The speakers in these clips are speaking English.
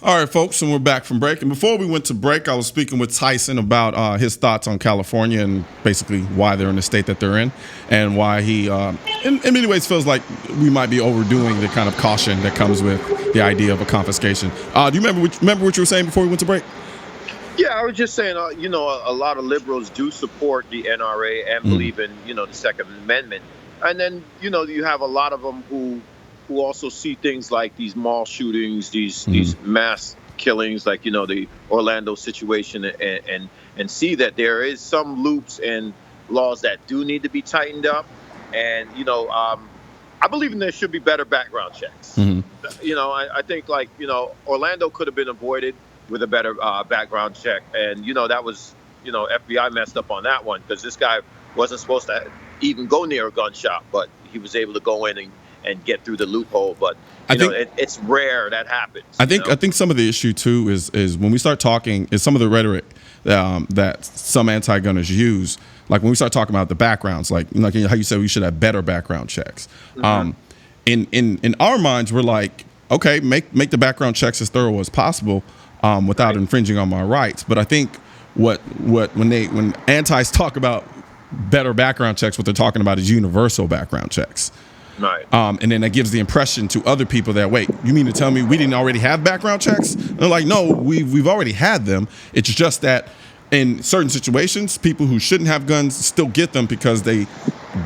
All right, folks, and we're back from break. And before we went to break, I was speaking with Tyson about his thoughts on California and basically why they're in the state that they're in, and why he, in many ways, feels like we might be overdoing the kind of caution that comes with the idea of a confiscation. Do you remember what you were saying before we went to break? Yeah, I was just saying, a lot of liberals do support the NRA and believe in, the Second Amendment. And then, you have a lot of them who also see things like these mall shootings, these mass killings, like, the Orlando situation, and see that there is some loops and laws that do need to be tightened up. And, I believe there should be better background checks. I think, like, Orlando could have been avoided with a better background check. And, that was, FBI messed up on that one because this guy wasn't supposed to even go near a gun shop, but he was able to go in and get through the loophole. But it's rare that happens. I think some of the issue too is when we start talking is some of the rhetoric that some anti-gunners use. Like when we start talking about the backgrounds, like how you said we should have better background checks. In our minds, we're like, okay, make the background checks as thorough as possible without infringing on my rights. But I think when antis talk about better background checks, what they're talking about is universal background checks. Right. And then that gives the impression to other people that, wait, you mean to tell me we didn't already have background checks? And they're like, no, we've already had them. It's just that in certain situations, people who shouldn't have guns still get them because they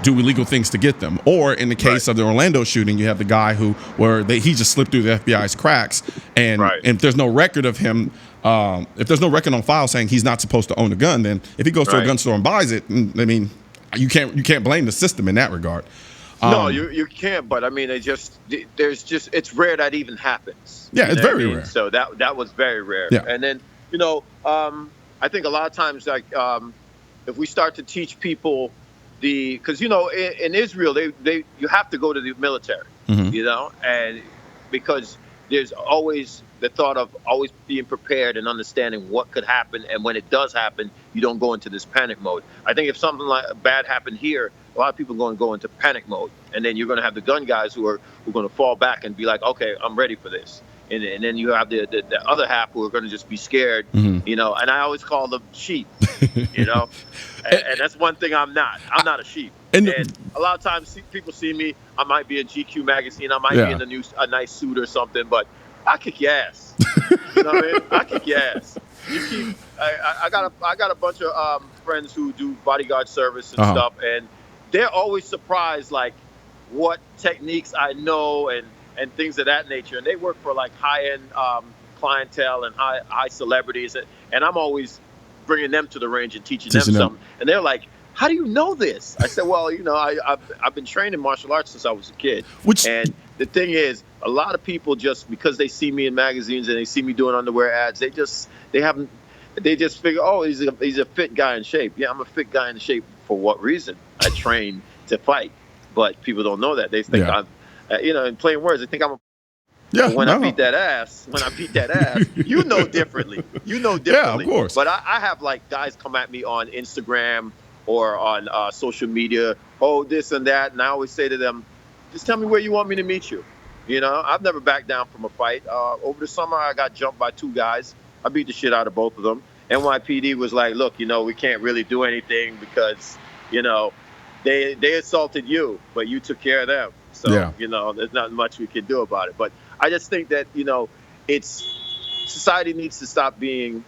do illegal things to get them. Or in the case of the Orlando shooting, you have the guy he just slipped through the FBI's cracks. And if there's no record of him, if there's no record on file saying he's not supposed to own a gun, then if he goes to a gun store and buys it, I mean, you can't blame the system in that regard. No, you can't. But I mean, it's rare that even happens. Yeah, it's very rare. So that was very rare. Yeah. And then I think a lot of times, like if we start to teach people because in Israel you have to go to the military, and because there's always the thought of always being prepared and understanding what could happen, and when it does happen, you don't go into this panic mode. I think if something like bad happened here, a lot of people are going to go into panic mode, and then you're going to have the gun guys who are going to fall back and be like, okay, I'm ready for this. And then you have the other half who are going to just be scared, and I always call them sheep, and that's one thing I'm not. I'm not a sheep. And a lot of times people see me, I might be in GQ magazine, I might be in a nice suit or something, but I'll kick your ass. You know what I mean? I'll kick your ass. I got a bunch of friends who do bodyguard service and stuff, and they're always surprised, like, what techniques I know and things of that nature. And they work for like high-end clientele and high celebrities. And I'm always bringing them to the range and teaching them something. And they're like, how do you know this? I said, well, I've been trained in martial arts since I was a kid. And the thing is, a lot of people just because they see me in magazines and they see me doing underwear ads, they just figure, oh, he's a fit guy in shape. Yeah, I'm a fit guy in shape. For what reason? I train to fight. But people don't know that. They think I'm in plain words, they think I'm a. Yeah. When I beat that ass, you know differently. Yeah, of course. But I have like guys come at me on Instagram or on social media, oh, this and that, and I always say to them, just tell me where you want me to meet you. I've never backed down from a fight. Over the summer, I got jumped by 2 guys. I beat the shit out of both of them. NYPD was like, look, we can't really do anything because, they assaulted you, but you took care of them. So, there's not much we can do about it. But I just think that, society needs to stop being,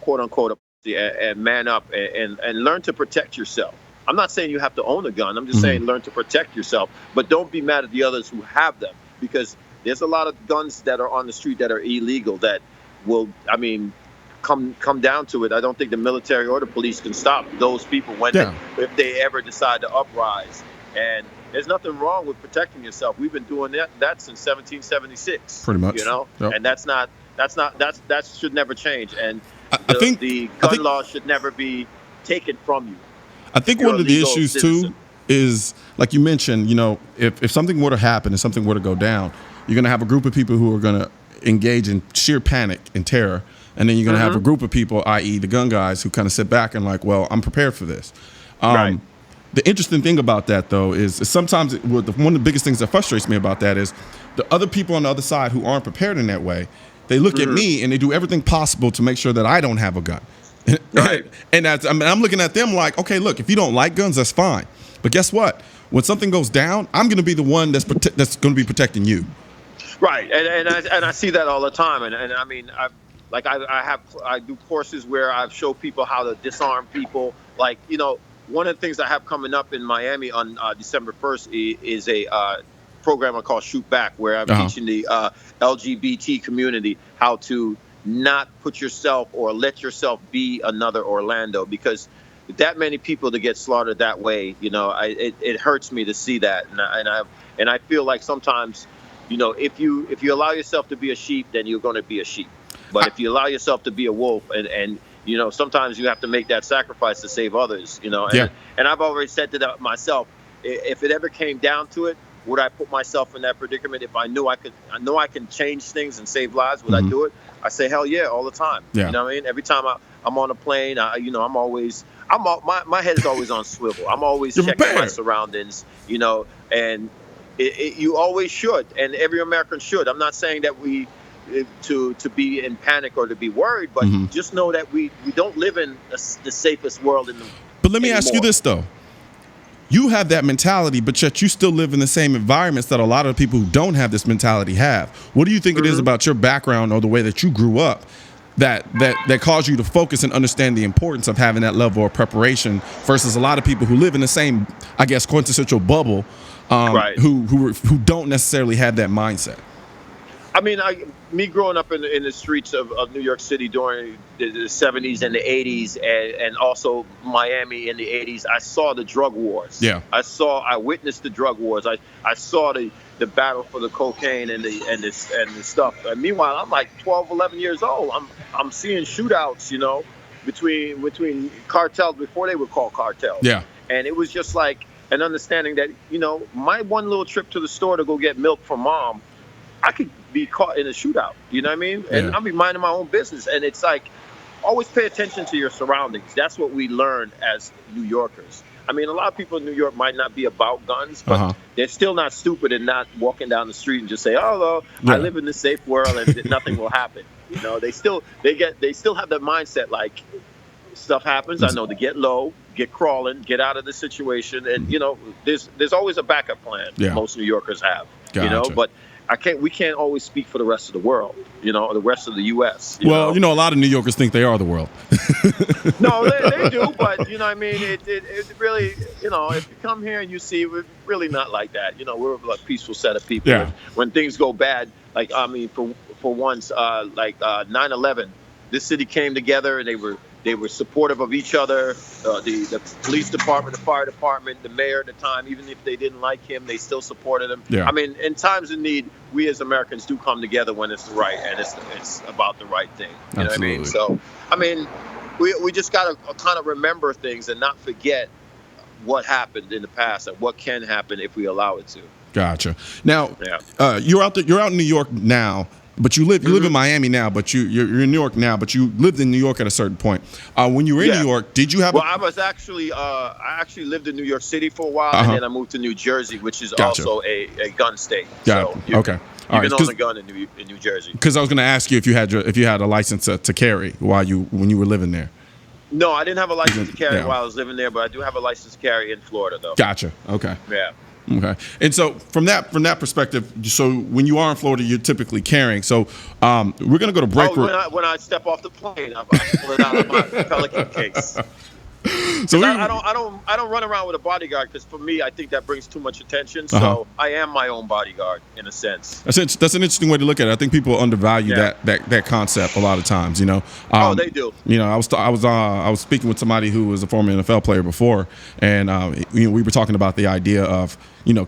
quote unquote, a pussy and man up and learn to protect yourself. I'm not saying you have to own a gun. I'm just saying learn to protect yourself. But don't be mad at the others who have them, because there's a lot of guns that are on the street that are illegal that will, come down to it. I don't think the military or the police can stop those people if they ever decide to uprise. And there's nothing wrong with protecting yourself. We've been doing that since 1776. Pretty much. Yep. And that should never change. And the gun law should never be taken from you. I think one of the issues too is, like you mentioned, if something were to happen and something were to go down, you're going to have a group of people who are going to engage in sheer panic and terror. And then you're going to have a group of people, i.e. the gun guys, who kind of sit back and like, well, I'm prepared for this. Right. The interesting thing about that, though, is sometimes one of the biggest things that frustrates me about that is the other people on the other side who aren't prepared in that way They look at me and they do everything possible to make sure that I don't have a gun. Right. And I'm looking at them like, okay, look, if you don't like guns, that's fine. But guess what? When something goes down, I'm going to be the one that's going to be protecting you. Right. And I see that all the time. And I mean, I do courses where I show people how to disarm people. Like, you know, one of the things I have coming up in Miami on December 1st is a program I call Shoot Back, where I'm teaching the LGBT community how to not put yourself or let yourself be another Orlando, because that many people to get slaughtered that way, you know, it hurts me to see that, and I feel like sometimes, you know, if you allow yourself to be a sheep, then you're going to be a sheep. But if you allow yourself to be a wolf, and you know, sometimes you have to make that sacrifice to save others, you know. And I've already said to that myself, if it ever came down to it, would I put myself in that predicament if I knew I can change things and save lives? Would I do it? I say hell yeah, all the time. Yeah. You know what I mean? Every time I'm on a plane, my head is always on swivel. I'm always checking my surroundings, you know, and you always should, and every American should. I'm not saying that to be in panic or to be worried, but just know that we don't live in the safest world in the. But let me ask you this though. You have that mentality, but yet you still live in the same environments that a lot of people who don't have this mentality have. What do you think it is about your background or the way that you grew up that caused you to focus and understand the importance of having that level of preparation versus a lot of people who live in the same, I guess, quintessential bubble, who don't necessarily have that mindset? I mean, me growing up in the streets of New York City during the 70s and the 80s, and also Miami in the 80s, I saw the drug wars. Yeah. I witnessed the drug wars. I saw the battle for the cocaine and the stuff. And meanwhile, I'm like 12, 11 years old. I'm seeing shootouts, you know, between cartels before they were called cartels. Yeah. And it was just like an understanding that, you know, my one little trip to the store to go get milk for mom, I could be caught in a shootout, you know what I mean? And I'll be minding my own business. And it's like, always pay attention to your surroundings. That's what we learned as New Yorkers. I mean, a lot of people in New York might not be about guns, but they're still not stupid and not walking down the street and just say, oh, well, I live in this safe world and nothing will happen. You know, they still have that mindset like, stuff happens, I know to get low, get crawling, get out of the situation. And, you know, there's always a backup plan most New Yorkers have, you know, but we can't always speak for the rest of the world, you know, or the rest of the U.S. You know, a lot of New Yorkers think they are the world. No, they do, but, you know what I mean, it really, you know, if you come here and you see, we're really not like that. You know, we're a peaceful set of people. Yeah. When things go bad, like, I mean, for once, 9/11, this city came together and they were supportive of each other. The police department, the fire department, the mayor at the time, even if they didn't like him, they still supported him. Yeah. I mean, in times of need, we as Americans do come together when it's right and it's about the right thing. You know what I mean? So, I mean, we just got to kind of remember things and not forget what happened in the past and what can happen if we allow it to. Gotcha. Now, you're out in New York now. But you live in Miami now, but you're in New York now, but you lived in New York at a certain point. When you were in New York, did you have I actually lived in New York City for a while, and then I moved to New Jersey, which is also a gun state. So you can own a gun in New Jersey. Because I was going to ask you if you had a license to carry when you were living there. No, I didn't have a license to carry while I was living there, but I do have a license to carry in Florida, though. Gotcha. Okay. Yeah. Okay. And so from that perspective, so when you are in Florida, you're typically carrying. So we're going to go to break. When I step off the plane, I pull it out of my Pelican case. So I don't run around with a bodyguard because for me, I think that brings too much attention. So I am my own bodyguard in a sense. That's an interesting way to look at it. I think people undervalue that concept a lot of times. You know. They do. You know, I was speaking with somebody who was a former NFL player before, and we were talking about the idea of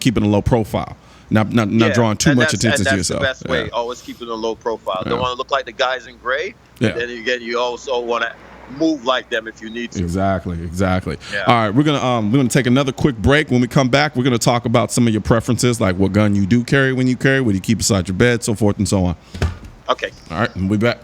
keeping a low profile. Not drawing too much attention to yourself. That's the best way. Always keeping a low profile. Don't want to look like the guys in gray. Yeah. Then again, you also want to move like them if you need to. Exactly. Yeah. All right, we're gonna take another quick break. When we come back, we're gonna talk about some of your preferences, like what gun you do carry when you carry, what you keep beside your bed, so forth and so on. Okay. All right, and we'll be back.